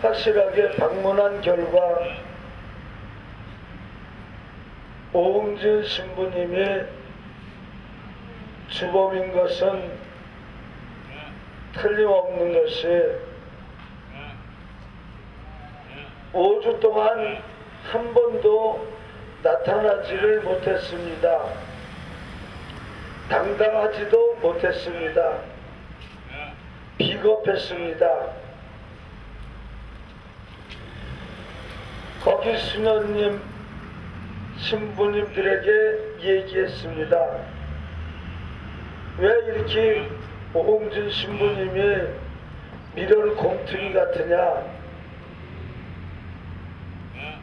확실하게 방문한 결과 오홍진 신부님이 주범인 것은 틀림없는 것이 5주 동안 한 번도 나타나지를 못했습니다. 당당하지도 못했습니다. 비겁했습니다. 거기 수녀님 신부님들에게 얘기했습니다. 왜 이렇게 오홍진 신부님이 미련 공퉁이 같으냐?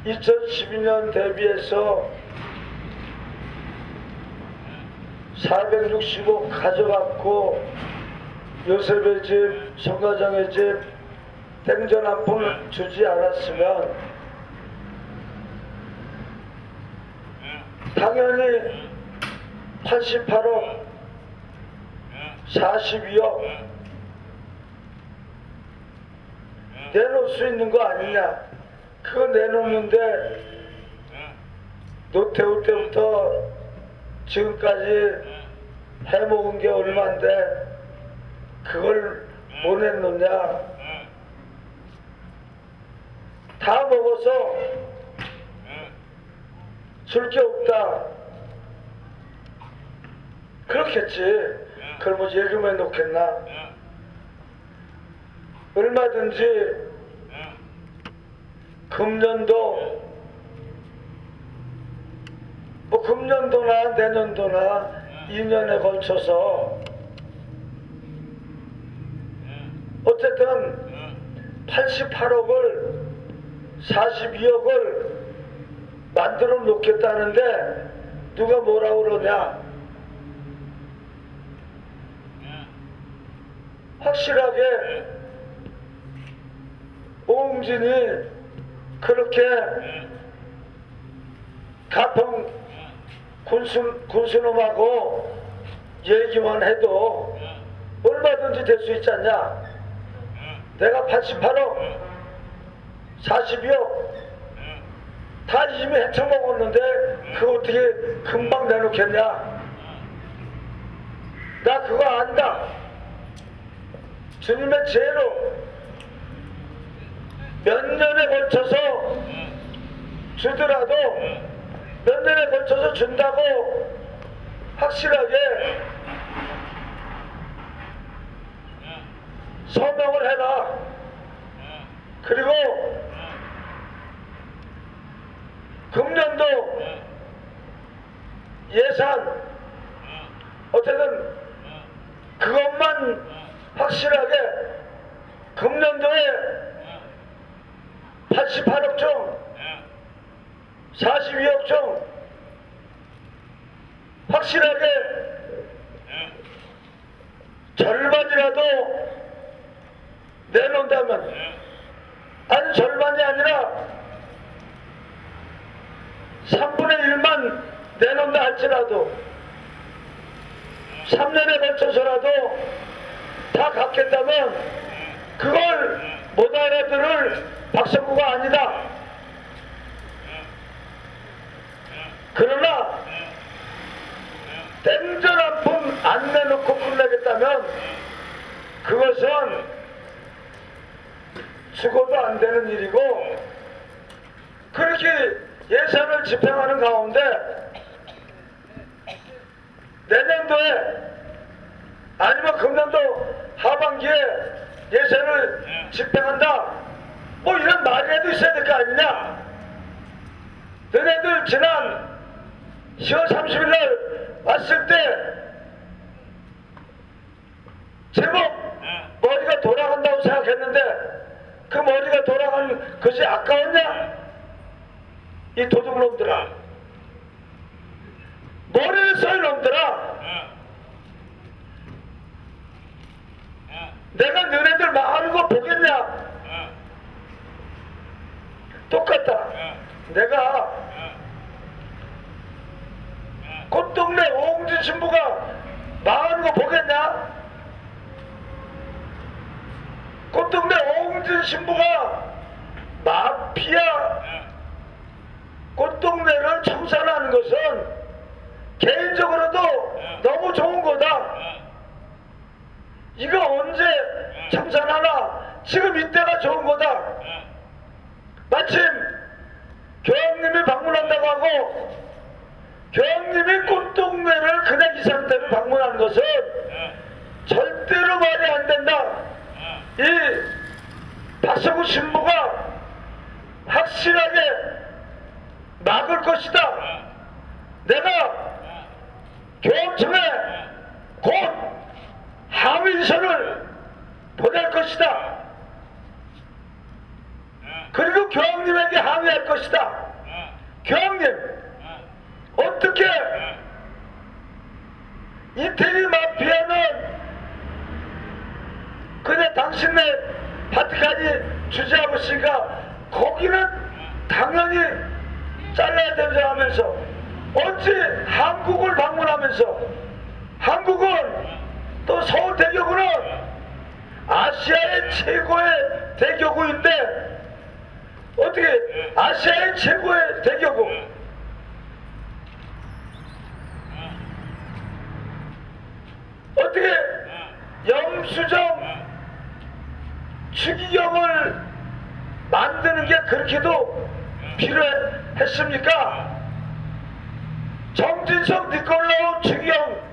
2012년 대비해서 460억 가져갔고 요셉의 집, 성가장의 집 땡전 한 푼 주지 않았으면 당연히 88억, 42억 내놓을 수 있는 거 아니냐? 그거 내놓는데 노태우 때부터 지금까지 해먹은 게 얼만데 그걸 못 내놓냐? 다 먹어서 줄 게 없다. 그렇겠지. 그걸 뭐 예금해 놓겠나? 얼마든지 금년도 뭐 금년도나 내년도나 2년에 걸쳐서 어쨌든 88억을 42억을 만들어 놓겠다는데 누가 뭐라 그러냐? 확실하게 오홍진이 그렇게 가평 군수놈하고 얘기만 해도 얼마든지 될 수 있지 않냐? 내가 88억, 42억 다 이미 헤쳐먹었는데 그거 어떻게 금방 내놓겠냐? 나 그거 안다. 주님의 죄로 몇 년에 걸쳐서 주더라도 몇 년에 걸쳐서 준다고 확실하게 서명을 해라. 그리고 금년도 예산 어쨌든 그것만 확실하게 금년도에 88억 중 42억 중 확실하게 절반이라도 내놓는다면 아니 절반이 아니라 3분의 1만 내놓는다 할지라도 3년에 걸쳐서라도 다 갚겠다면 그걸 못 알아들을 박성구가 아니다. 그러나 땡전 한 푼 안 내놓고 끝내겠다면 그것은 죽어도 안 되는 일이고 그렇게 예산을 집행하는 가운데 내년도에 아니면 금년도 하반기에 예산을 집행한다 뭐 이런 말이라도 있어야 될 거 아니냐. 너네들 지난 10월 30일 날 왔을 때 제법 머리가 돌아간다고 생각했는데 그 머리가 돌아간 것이 아까웠냐? 이 도둑놈들아, 머리를 쏠 놈들아, 내가 너네들 망하는 거 보겠냐? 똑같다. 내가 꽃동네 오홍진 신부가 망하는 거 보겠냐? 꽃동네 오홍진 신부가 마피아 꽃동네를 청산하는 것은 개인적으로도 너무 좋은 거다. 이거 언제 청산하나? 지금 이때가 좋은 거다. 마침 교황님이 방문한다고 하고 교황님이 꽃동네를 그냥 이 상태로 방문하는 것은 절대로 말이 안 된다. 이 박성우 신부가 확실하게 막을 것이다. 내가 교황청에 곧 항의서를 보낼 것이다. 그리고 교황님에게 항의할 것이다. 교황님, 어떻게 이태리 마피아는 그냥 당신네 바티칸이 주재하고 있으니까 거기는 당연히 잘라야 된다 하면서 어찌 한국을 방문하면서 한국은 또 서울대교구는 아시아의 최고의 대교구인데 어떻게 아시아의 최고의 대교구 어떻게 영수정 추기경을 만드는 게 그렇게도 필요했습니까? 정진석 니콜라우 추기경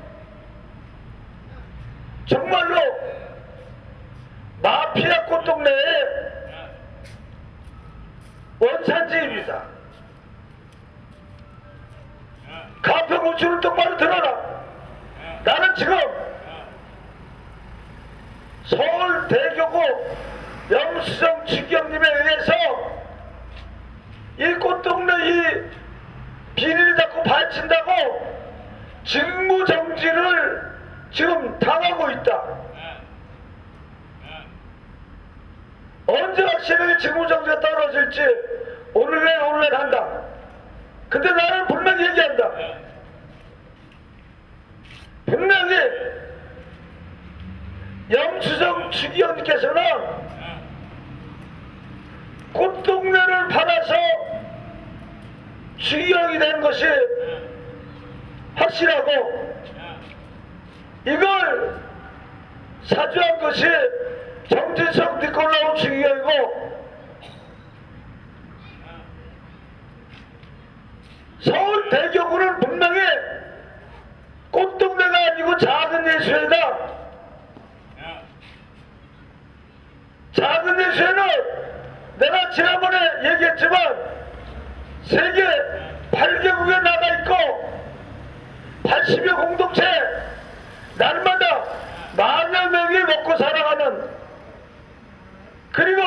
정말로 마피아 꽃동네의 원산지입니다. 가평 우측을 똑바로 들어라. 나는 지금 서울 대교구 영수정 추기경님에 의해서 이 꽃동네 이 비닐 닫고 발친다고 직무정지를 지금 당하고 있다. 언제 확실하게 직무정지가 떨어질지 오늘 내일 한다. 근데 나는 분명히 얘기한다. 분명히 영수정 추기경님께서는 꽃동네를 팔아서 추기경이 된 것이 확실하고 이걸 사주한 것이 정진석 니콜라우 추기경이고 서울 대교구는 분명히 꽃동네가 아니고 작은 예수회다. 작은 예수회는 내가 지난번에 얘기했지만 세계 8개국에 나가 있고 80여 공동체 날마다 만여 명이 먹고 살아가는 그리고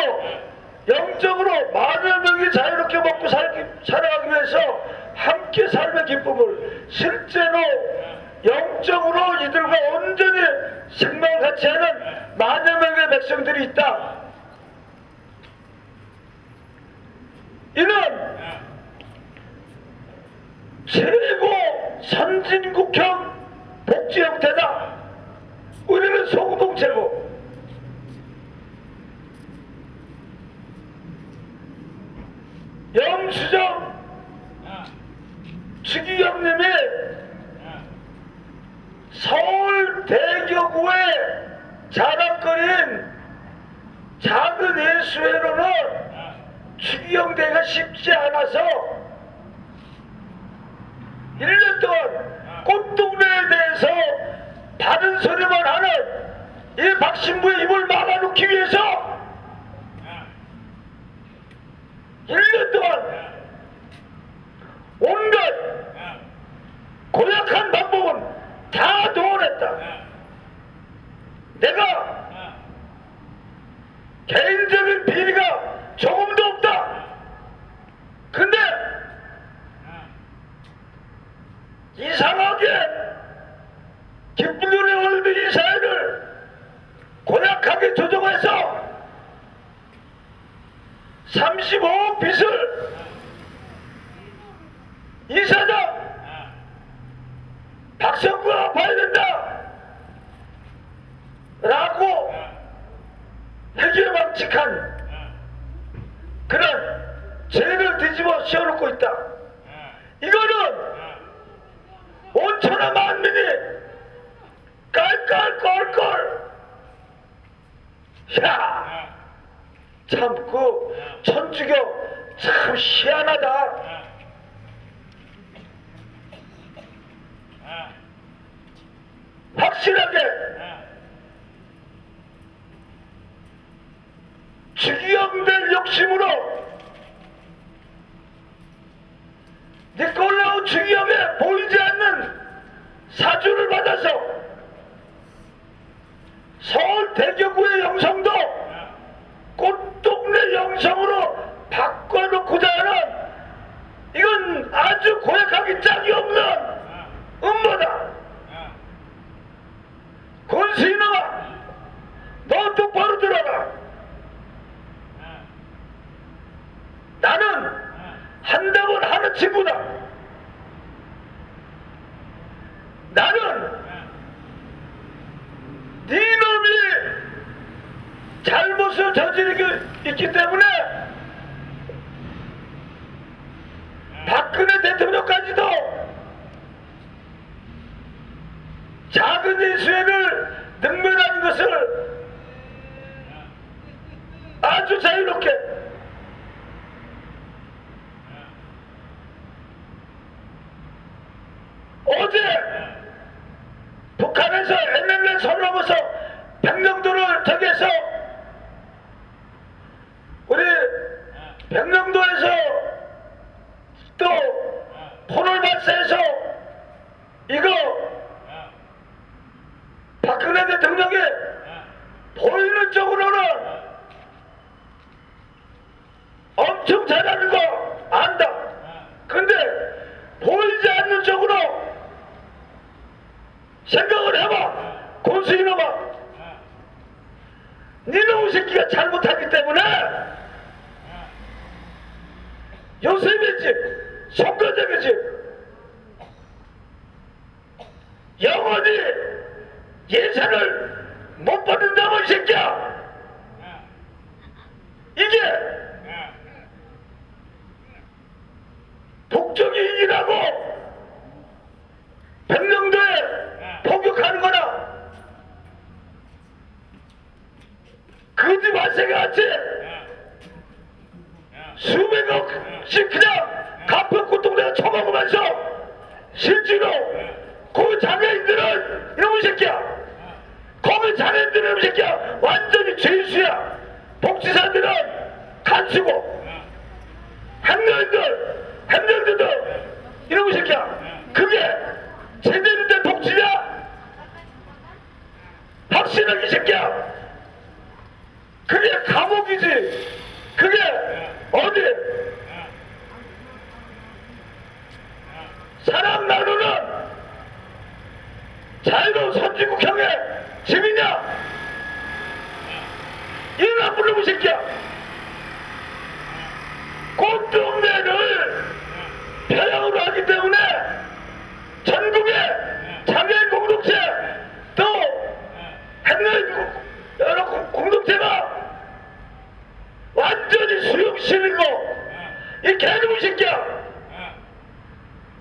영적으로 만여 명이 자유롭게 먹고 살아가기 위해서 함께 삶의 기쁨을 실제로 영적으로 이들과 온전히 생명을 같이 하는 만여 명의 백성들이 있다. 이는 최고 선진국형 복지 형태다. 우리는 소공동체고 영수정 추기경님이 서울 대교구의 자랑거리인 작은 예수회로는 추기경대가 쉽지 않아서 1년 동안 꽃동네에 대해서 바른 소리만 하는 이 박신부의 입을 막아놓기 위해서 1년 동안 온갖 고약한 방법은 다 동원했다. 내가 개인적인 비리가 조금도 없다. 근데 이상하게 기쁨의 월드 이 사회를 고약하게 조정해서 35억 빚을 이사장 박성구가 갚아야 된다 라고 회계망측한 그런 죄를 뒤집어 씌워놓고 있다. 이거는 5천억 만민이 깔깔깔깔 야, 참 그 천주교 참 희한하다. 확실하게 주기영될 욕심으로 니콜라우 주기영에 보이지 않는 사주를 받아서 서울 대교구의 영성도 꽃동네 영성으로 바꿔놓고자 하는 이건 아주 고약하기 짝이 없는 음모다. 권수인아, 너 똑바로 들어라. 나는 한다면 하는 친구다. 나는 네 놈이 잘못을 저지르고 있기 때문에 박근혜 대통령까지도 작은 인수위를 능멸하는 것을 아주 자유롭게 어제 북한에서 NLL 선을 넘어서 백령도를 저기에서 우리 백령도에서 또 포를 발사해서 이거 박근혜 대통령이 보이는 쪽으로는 엄청 잘하는 거 안다. 근데 보이지 않는 쪽으로 생각을 해봐. 권수인놈아, 니놈의 새끼가 잘못하기 때문에 요셉의 집, 송가정의 집 영원히 예산을 못 받는다고 이 새끼야. 이게 북쪽이 이기라고 백령도에 포격하는 거나 거지 발생같이 수백억씩 그냥 가평고통내가 처먹으면서 실제로 그 장애인들은 이놈의 새끼야. 거기 장애인들은 이놈의 새끼야. 완전히 죄수야. 복지사들은 간수고 행렬들도 이놈의 새끼야. 그게 제대로 된 복지냐? 확실하게 이 새끼야. 그게 감옥이지. 그게 어디 사람 나누는 자유로운 선진국형의 집이냐? 이 나쁜 놈의 새끼야. 꽃동네를 편향으로 하기 때문에 전국의 장애인 공동체 또 행렬 여러 공동체가 완전히 수용시키고 이 개놈의 새끼야.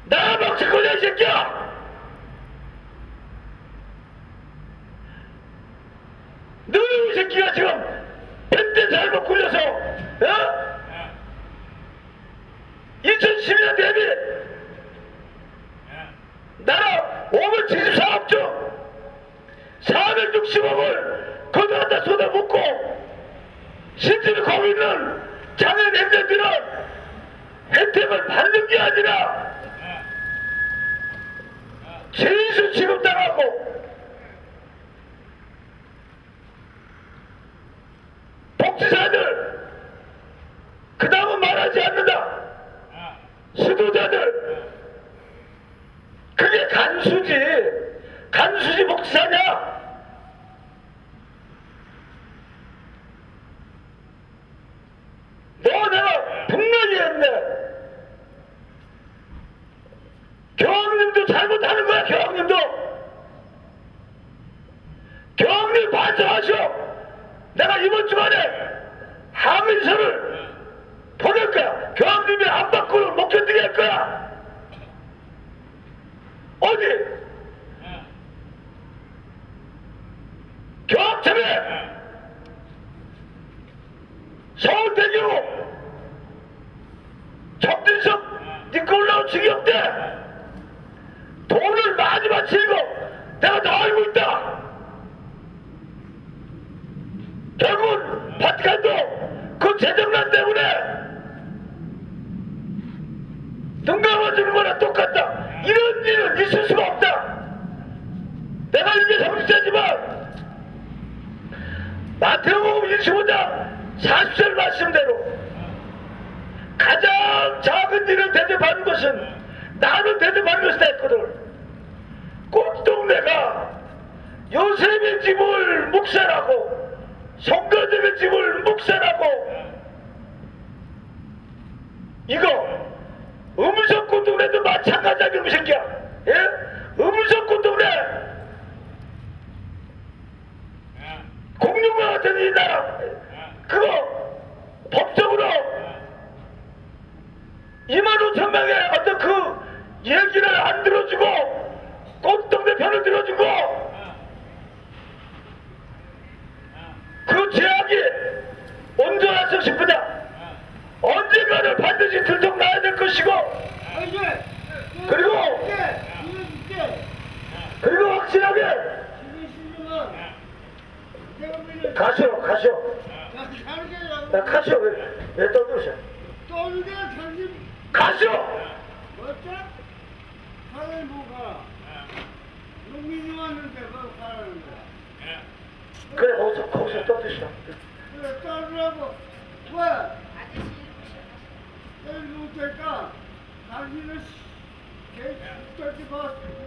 나 막칠 거냐 이 새끼야. 너희 새끼가 지금 펜대 잘못 굴려서 2012년 대비 나라 574억 중 460억을 거둬다 쏟아붓고 실제로 거기 있는 장애인 행정들은 혜택을 받는 게 아니라 죄수 취급당하고 복지사들 그 다음은 말하지 않는다. 수도자들 그게 간수지 복지사냐? 너 내가 분명히 했네. 교황님도 잘못하는 거야. 교황님 반성하셔. 내가 이번 주간에 재정난 때문에 눈 감아주는 거랑 똑같다. 이런 일은 있을 수가 없다. 내가 이게 성직자지만 마태복음 25장 40절 말씀대로 가장 작은 일을 대접하는 것은 나는 대접하는 것이다 했거든. 꽃동네가 요셉의 집을 묵살하고 성가들의 집을 묵살하고 이거 음성꽃 동네도 마찬가지야 이 새끼야. 예? 음성꽃 동네 공룡과 같은 이 나라 그거 법적으로 25,000명의 어떤 그 얘기를 안 들어주고 꽃동네 편을 들어주고 그 제약이 온전하서 싶으냐 언젠가는 반드시 들통나야 될 것이고 그리고 확실하게 가시오 나 가시오 왜 떠들으셔 가시오 하늘 뭐가 농민이 왔는데 그거 가라는 거야. 그래 거기서 떠드시오 그래 떠들라고 왜? 내일 못할까? 당신은 개떡지 봐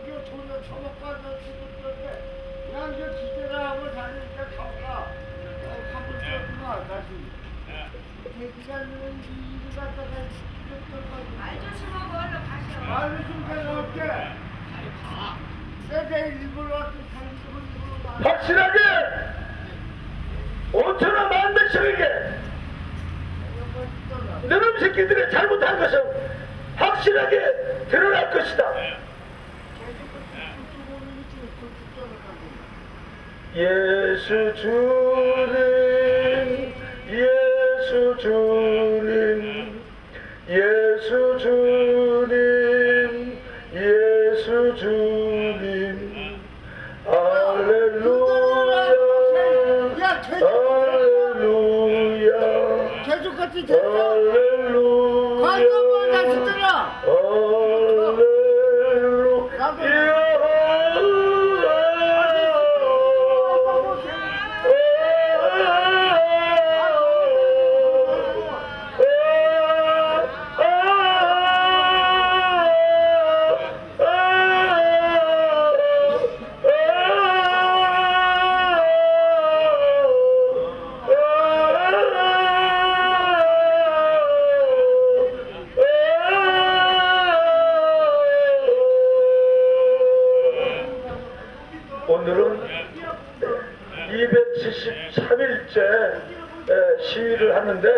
이거 돈을 처먹가서 죽었는데 그냥 저 기대라 하고 다니니까 가봐 가볼 때구나 다시 대기가는 일을 갖다가 말 조심하고 얼른 가시오. 말을 좀 해놓을게 내가 일부러 왔지 당신은 확실하게 5천원 만백성에게 너놈 새끼들이 잘못한 것은 확실하게 드러날 것이다. 예수 주님 예수 주님 예수 주님 예수 주님 할렐루야 할렐루야 계속같이 됐어? 할렐루야 관광을 다시 들어 오늘은 273일째 시위를 하는데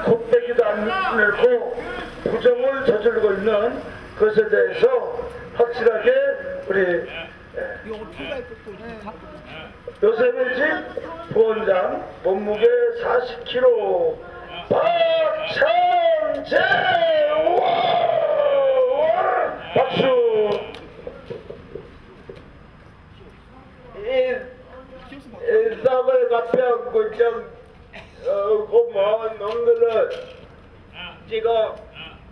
곱빼기도 안 내고 부정을 저지르고 있는 것에 대해서 확실하게 우리 요셉의 집 부원장 몸무게 40kg 박찬재 박수. 썩을 갚혀갖고 고마운 놈들은 지금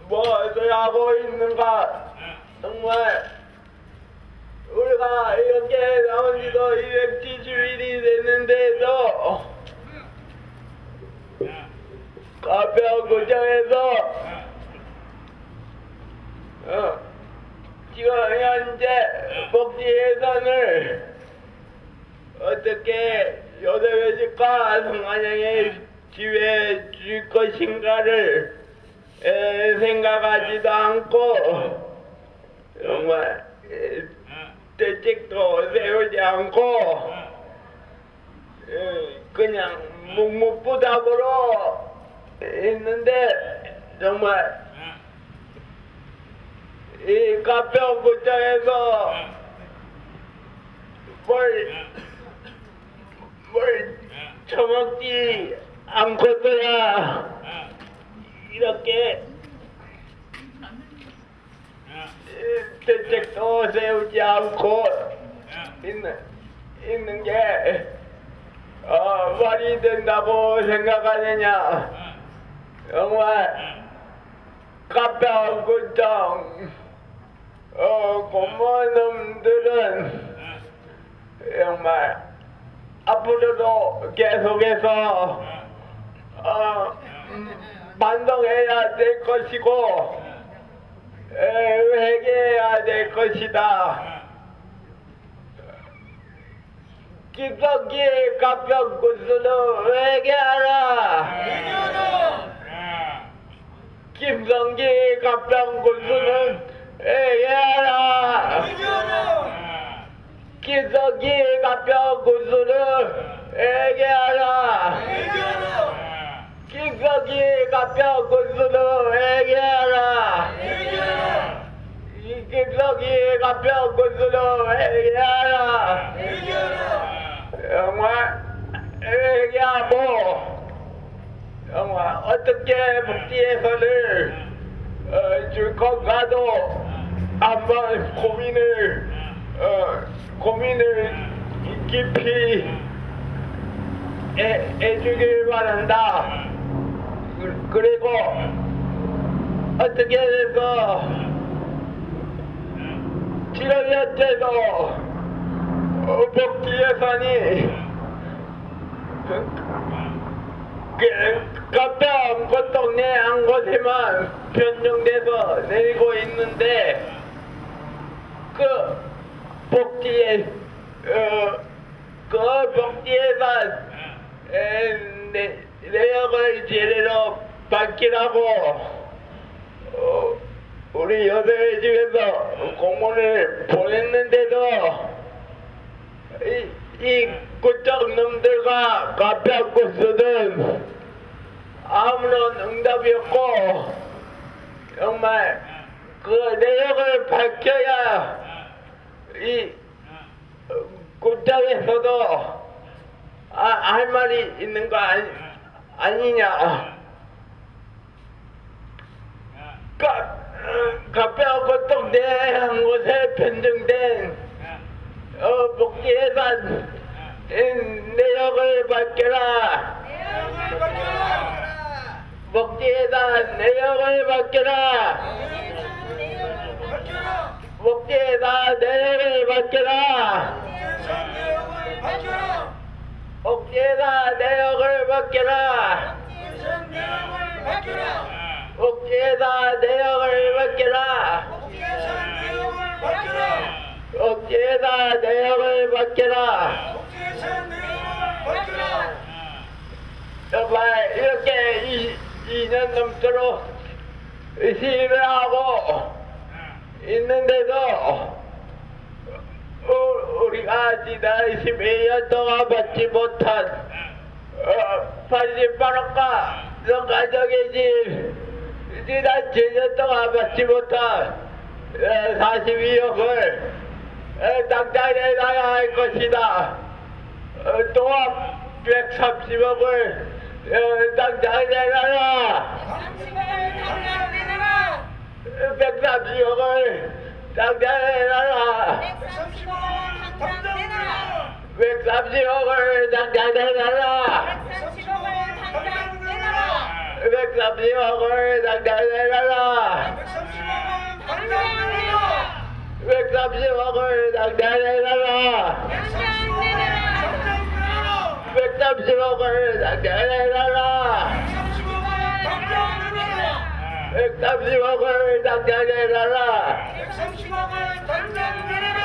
무엇을 하고 있는가. 정말 우리가 이렇게 나온 지도 270일이 됐는데도 가평구청에서 지금 현재 복지 예산을 어떻게 요새회식과 성관장에 지휘해 줄 것인가를 생각하지도 않고 정말 대책도 세우지 않고 그냥 묵묵부답으로 있는데 정말 이 가평구청에서 뭘 처먹지 않고서야 이렇게 대책도 세우지 않고 있는 게 말이 된다고 생각하느냐? 정말 가벼운 군정 고모한 놈들은 정말 앞으로도 계속해서 반성해야 될 것이고 회개해야 될 것이다. 김성기 가평 군수는 회개하라. 김성기 가평 군수는 회개하라. 김성기 가평 군수는 회개하라. 김성기 가평 군수는 회개하라. 김성기 가평 군수는 회개하라. 정말 회개하고 정말 어떻게 복지예산을 줄 건가도 한번 고민을 깊이 해주길 바란다. 그리고 어떻게 해서 7월년째도 복지 예산이 가평 고동네 한 곳에만 변경돼서 내리고 있는데 그 복지 예산 내역을 제대로 밝히라고 우리 여자의 집에서 공문을 보냈는데도 이 구적 놈들과 가평 군수는 아무런 응답이 없고 정말 그 내역을 밝혀야 이 구청에서도 할 말이 있는 거 아니냐. 가평 고동네 한 곳에 변경된 복지 예산 내역을 밝혀라. 복지 예산 내역을 밝혀라. 복지 예산 내역을 밝혀라. 복지 예산 내역을 밝혀라. 복지 예산 내역을 밝혀라. 복지 예산 내역을 밝혀라. 정말 이렇게 2년 넘도록 시위를 하고 있는데도 우리가 지난 12년 동안 받지 못한 88억과 가정의 집 지난 7년 동안 받지 못한 42억을 당장 내놔야 할 것이다. 또한 130억을 당장 내놔라. 130억을 당장 내놔라. 130억을 당장 내놔라. 130억을 당장 내놔라. 130억을 당장 내놔라. 130억을 당장 내놔라. 130억을 당장 내놔라.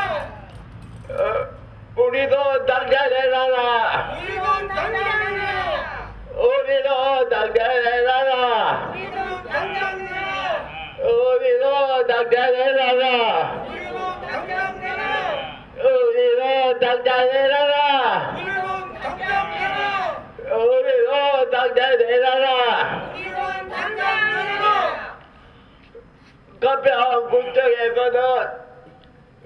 우리도 당장 내놔라. 우리도 당장 내놔라. 우리도 당장 내놔라. 우리도 당장 내놔라. 우리도 당장 내놔라. 가평 군청에서는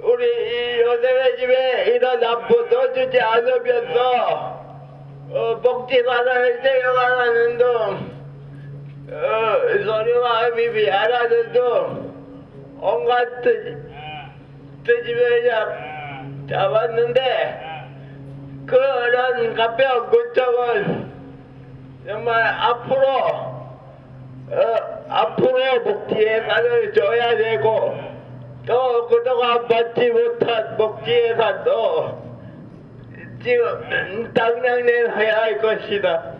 우리 요셉의 집에 이런 납부도 주지 않으면서 복지관을 제공하는 등 서류와 미비하라는 등 온갖 트집을 잡았는데 그런 가평 군청은 정말 앞으로 목지예산을 줘야 되고 또 그동안 받지 못한 목지예산도 지금 당장 내놔야 할 것이다.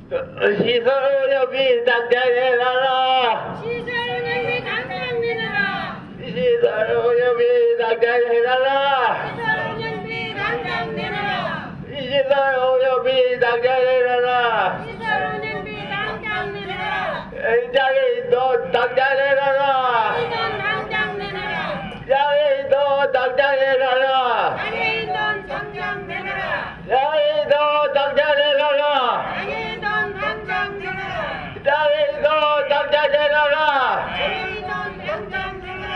시설오염이 당장 내놔라. 시설운영비 당장 내놔라. 시설오염이 당장 내놔라. 시설운영비 당장 내놔라. 시설오염이 당장 내놔라. 시설운영비 당장 내놔라. 장애인도 당장 내놔라. 이돈 당장 내놔라. 장애인도 당장 내놔라. 장애인돈 당장 내놔라. 장애인도 당장 내놔라. 장애인돈 당장 내놔라. 장애인도 당장 내놔라. 장애인돈 당장 내놔라.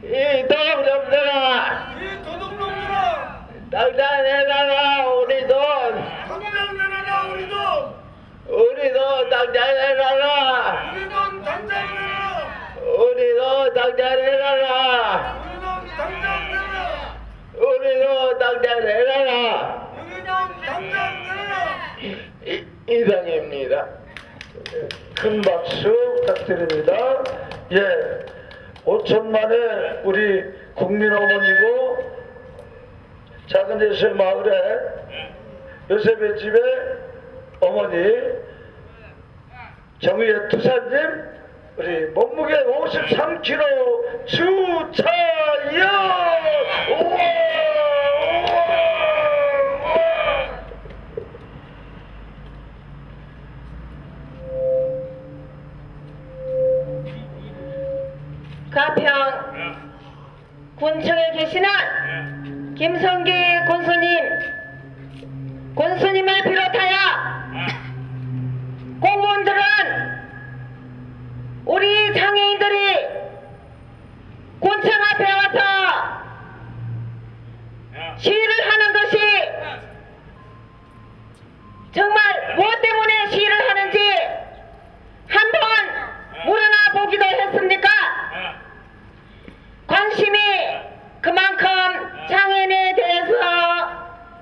이 도둑놈들아 이 도둑놈들아 당장 내놔라. 우리 돈 당장 내놔라 우리 돈 우리 돈 당장 내놔라. 우리 돈 당장 내놔라 우리 돈 당장 내놔라. 우리 돈 당장 내놔라 우리 돈 당장 내놔라. 우리 돈 당장 내놔라 이상입니다. 큰 박수 부탁드립니다. 예, 5천만의 우리 국민 어머니고 작은 예수의 마을에 요셉의 집에 어머니 정의의 투사님 우리 몸무게 53kg 주차연 우와 가평 군청에 계시는 김성기 군수님을 비롯하여 공무원들은 우리 장애인들이 군청 앞에 와서 시위를 하는 것이 정말 무엇 때문에 시위를 하는지 한번 물어나 보기도 했습니까? 관심이 그만큼 장애인에 대해서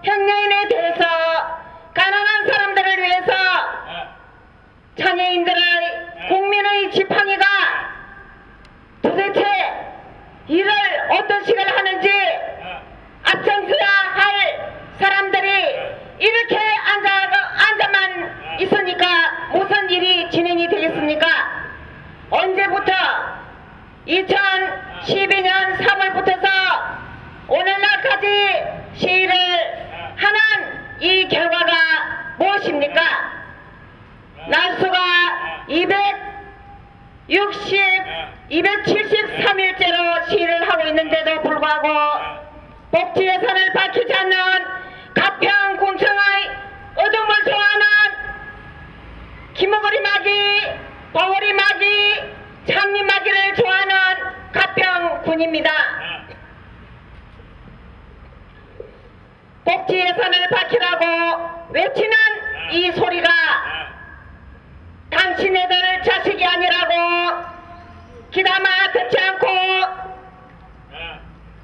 형량인에 대해서 가난한 사람들을 위해서 장애인들의 국민의 지팡이가 도대체 일을 어떤 식으로 하는지 앞장서야 할 사람들이 이렇게 앉아만 있으니까 무슨 일이 진행이 되겠습니까? 언제부터 2012년 3월부터서 오늘날까지 시위를 하는 이 결과가 무엇입니까? 날수가 273일째로 시위를 하고 있는데도 불구하고 복지 예산을 밝히지 않는 가평 군청의 어둠을 좋아하는 기머거리 마귀, 버거리 마귀, 장리 마귀를 좋아하는 가평 군입니다. 복지 예산을 밝히라고 외치는 이 소리가 당신네들 자식이 아니라고 귀담아 듣지 않고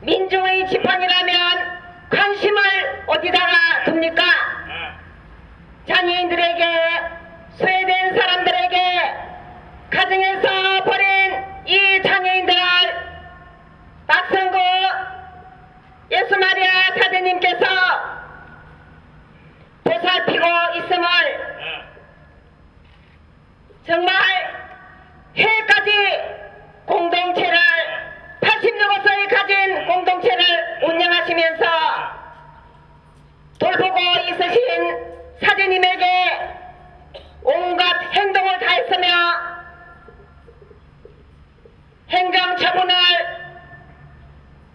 민중의 지팡이라면 관심을 어디다가 둡니까? 장애인들에게 소외된 사람들에게 가정에서 버린 이 장애인들을 박성구 예수마리아 사제님께서 보살피고 있음을 정말 해까지 공동체를 86호서에 가진 공동체를 운영하시면서 돌보고 있으신 사제님에게 온갖 행동을 다했으며 행정처분을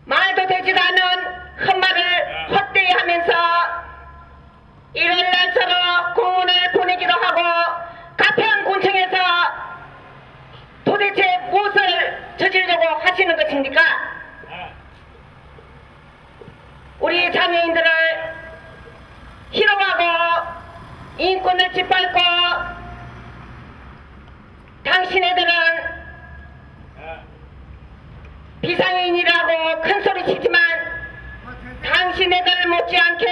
말도 되지도 않은 헛말을 헛되이 하면서 일요일날처럼 공문을 보내기도 하고 가평군청에서 도대체 무엇을 저지르려고 하시는 것입니까? 우리 장애인들을 희롱하고 인권을 짓밟고 당신네들은 비상인이라고 큰소리 치지만 당신네들 못지않게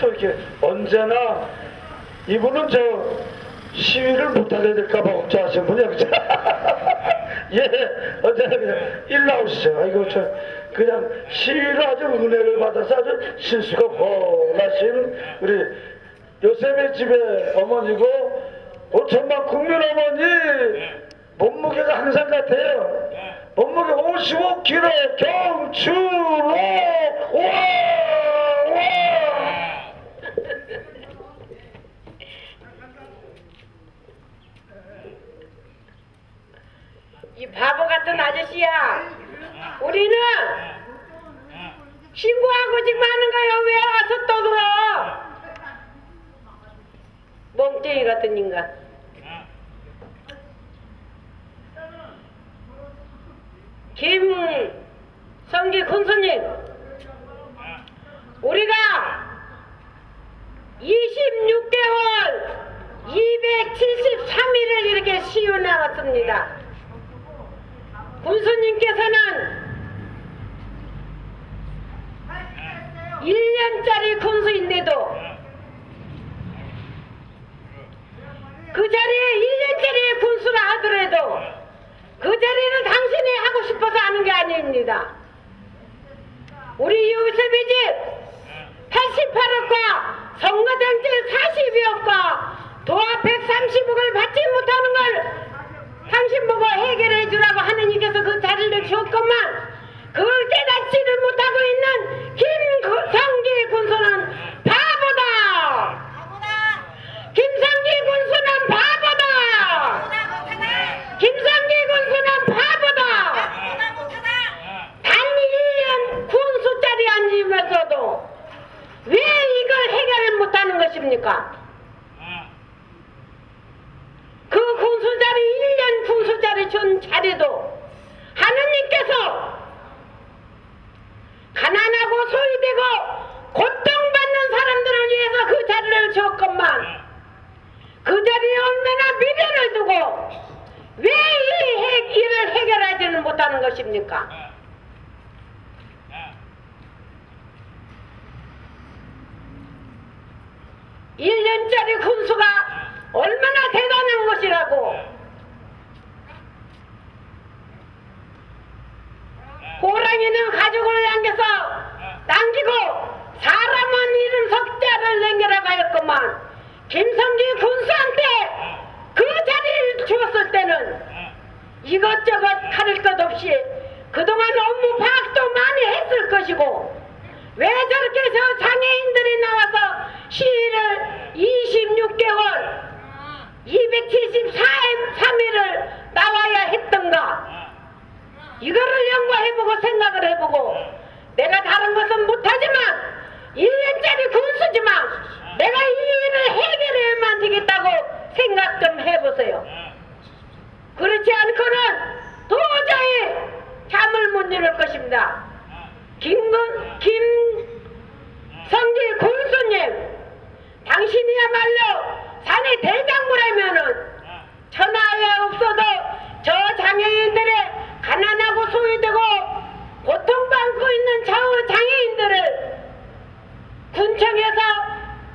또 이렇게 언제나 이분은 저 시위를 못하게 될까봐 걱정하시는 분이야, 그죠? 예, 언제나 그냥 일 나오시죠. 아이고, 저 그냥 시위로 아주 은혜를 받아서 아주 실수가 훤하신 우리 요셉의 집의 어머니고 5천만 국민 어머니 몸무게가 항상 같아요. 몸무게 55kg 경추로 와! 이 바보 같은 아저씨야. 우리는 신고하고 지금 하는 거야. 왜 와서 떠들어? 멍청이 같은 인간. 김성기 군수님, 우리가 26개월 273일을 이렇게 쉬어 나왔습니다. 군수님께서는 1년짜리 군수인데도 그 자리에 1년짜리 군수라 하더라도 그 자리는 당신이 하고 싶어서 하는 게 아닙니다. 우리 요셉의 집 88억과 선거장치 40여억과 도합 130억을 받지 못하는 걸 당신 보고 해결해 주라고 하느님께서 그 자리를 주었건만 그걸 깨닫지를 못하고 있는 김성기 군수는 바보다. 김성기 군수는 바보다. 김성기 군수는 바보다. 단 1년 군수자리 앉으면서도 왜 이걸 해결을 못하는 것입니까? 그 군수자리 1년 군수자리 준 자리도 하느님께서 가난하고 소외되고 고통받는 사람들을 위해서 그 자리를 주었건만 그 자리에 얼마나 미련을 두고 왜 이 일을 해결하지는 못하는 것입니까? 일 년짜리 군수가 얼마나 대단한 것이라고. 호랑이는 가죽을 남기고 사람은 이름 석자를 남기라고 하였구만. 김성기 군수한테 그 자리를 주었을 때는 이것저것 가릴 것 없이 그동안 업무 파악도 많이 했을 것이고 왜 저렇게 저 장애인들이 나와서 시위를 26개월 273일을 나와야 했던가. 이거를 연구해보고 생각을 해보고 내가 다른 것은 못하지만 1년짜리 군수지만 내가 이 일을 해결해야만 되겠다고 생각 좀 해보세요. 그렇지 않고는 도저히 잠을 못 이룰 것입니다. 김성기 군수님, 당신이야말로 산의 대장부라면은 천하에 없어도 저 장애인들의 가난하고 소외되고 고통받고 있는 저 장애인들을 군청에서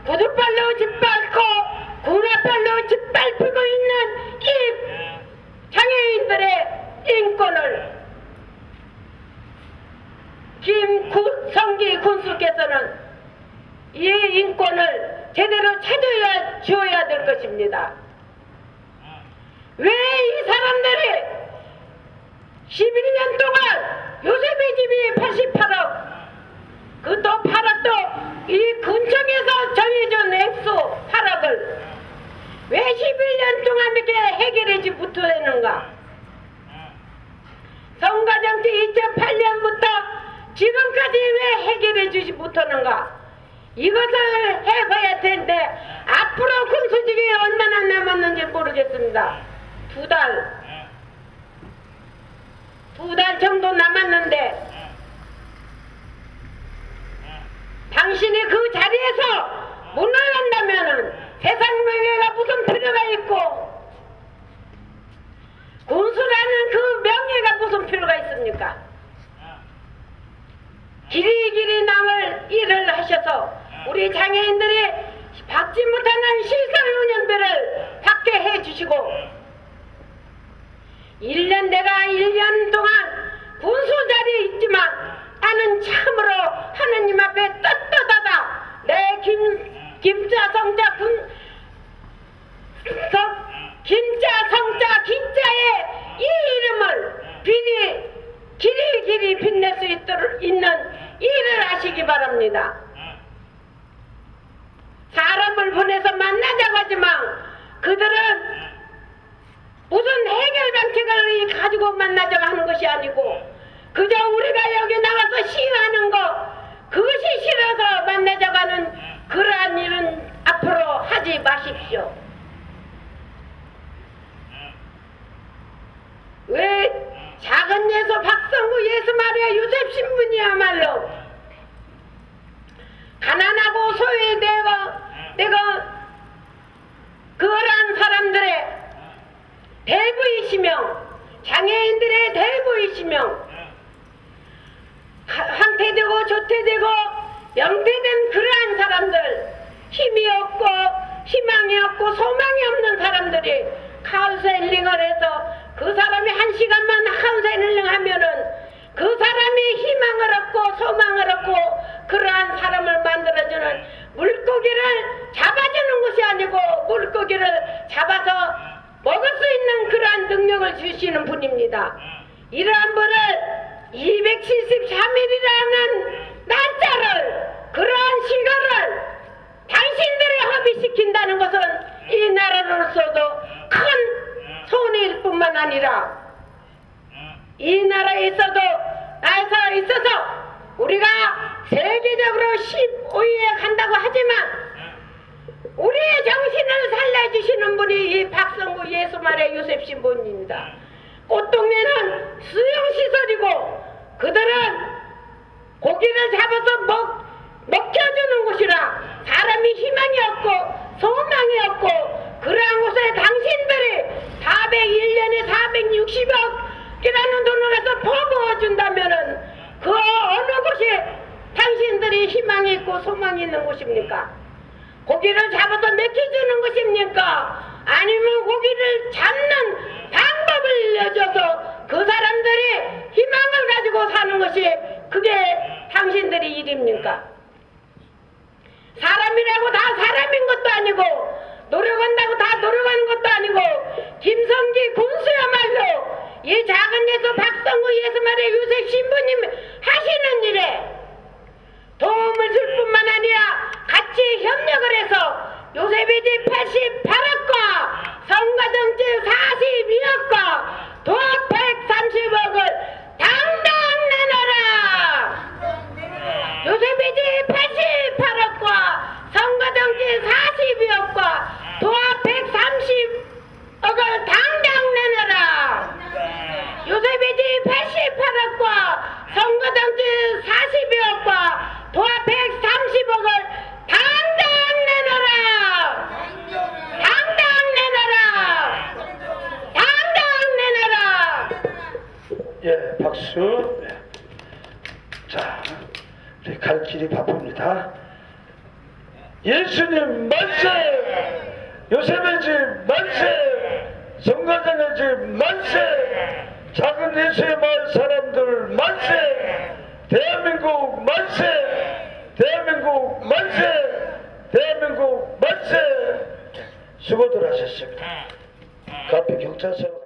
구두발로 짓밟고 군화발로 짓밟히고 있는 이 장애인들의 인권을 김성기 군수께서는 이 인권을 제대로 주어야 될 것입니다. 왜 이 사람들이 11년 동안 요셉의 집이 88억 그또 8억도 이 군청에서 정해준 액수 8억을 왜 11년 동안 이렇게 해결하지 못하는가? 선거정치 2008년부터 지금까지 왜 해결해주지 못하는가? 이것을 해봐야 되는데 앞으로 군수직이 얼마나 남았는지 모르겠습니다. 두 달 정도 남았는데 당신이 그 자리에서 못 나간다면은 세상 명예가 무슨 필요가 있고 군수라는 그 명예가 무슨 필요가 있습니까? 길이길이 남을 일을 하셔서 우리 장애인들의 주시고 1년 동안 군수 자리에 있지만 나는 참으로 하느님 앞에 떳떳하다. 내 김자 성자 기자의 이 이름을 길이 빛낼 수 있는 일을 하시기 바랍니다. 사람을 보내서 만나자고 하지만 그들은 무슨 해결 방책을 가지고 만나자고 하는 것이 아니고 그저 우리가 여기 나와서 시위하는 거 그것이 싫어서 만나자고 하는 그러한 일은 앞으로 하지 마십시오. 왜 작은 예수 박성구 예수 마리아 요셉 신부님이야말로 가난하고 소외되고 그러한 사람들의 대부이시며 장애인들의 대부이시며 황태되고 조태되고 영태된 그러한 사람들 힘이 없고 희망이 없고 소망이 없는 사람들이 카운셀링을 해서 그 사람이 1시간만 카운셀링 하면은 그 사람이 희망을 얻고 소망을 얻고 그러한 사람을 만들어주는 물고기를 잡아주는 것이 아니고 물고기를 잡아서 먹을 수 있는 그러한 능력을 주시는 분입니다. 이러한 분을 273일이라는 날짜를 그러한 시간을 당신들이 허비시킨다는 것은 이 나라로서도 큰 손해일 뿐만 아니라 이 나라에 있어서 우리가 세계적으로 15위에 간다고 하지만 우리의 정신을 살려주시는 분이 이 박성구 예수 마리아 요셉 신부님입니다. 꽃동네는 수용시설이고 그들은 고기를 잡아서 먹혀주는 곳이라 사람이 희망이 없고 소망이 없고 그러한 곳에 당신들이 1년에 460억이라는 돈을 해서 퍼부어준다면은 그 어느 곳이 당신들이 희망이 있고 소망이 있는 곳입니까? 고기를 잡아서 먹혀주는 것입니까? 아니면 고기를 잡는 방법을 알려줘서 그 사람들이 희망을 가지고 사는 것이 그게 당신들의 일입니까? 사람이라고 다 사람인 것도 아니고 노력한다고 다 노력하는 것도 아니고 김성기 군수야말로 이 작은 예수 박성구 예수 마리아 요셉 신부님 하시는 일에 도움을 줄 뿐만 아니라 같이 협력을 해서 요셉의 집 88억과 성가정지 42억과 도합 130억을 당당 내놔라. 요셉의 집 88억과 성가정지 42억과 도합 130억을 당장 내놔라. 요셉의 집 88억과 성가정지 42억과 도합 130억을 당장 내놔라. 당장 내놔라. 당장 내놔라. 예, 박수. 네. 자, 우리 갈 길이 바쁩니다. 예수님 만세! 요셉의 집 만세! 성가장의 집 만세! 작은 예수의 마을 사람들 만세! 대한민국 만세! 대한민국 만세! 대한민국 만세! 수고들 하셨습니다. 카페 경찰서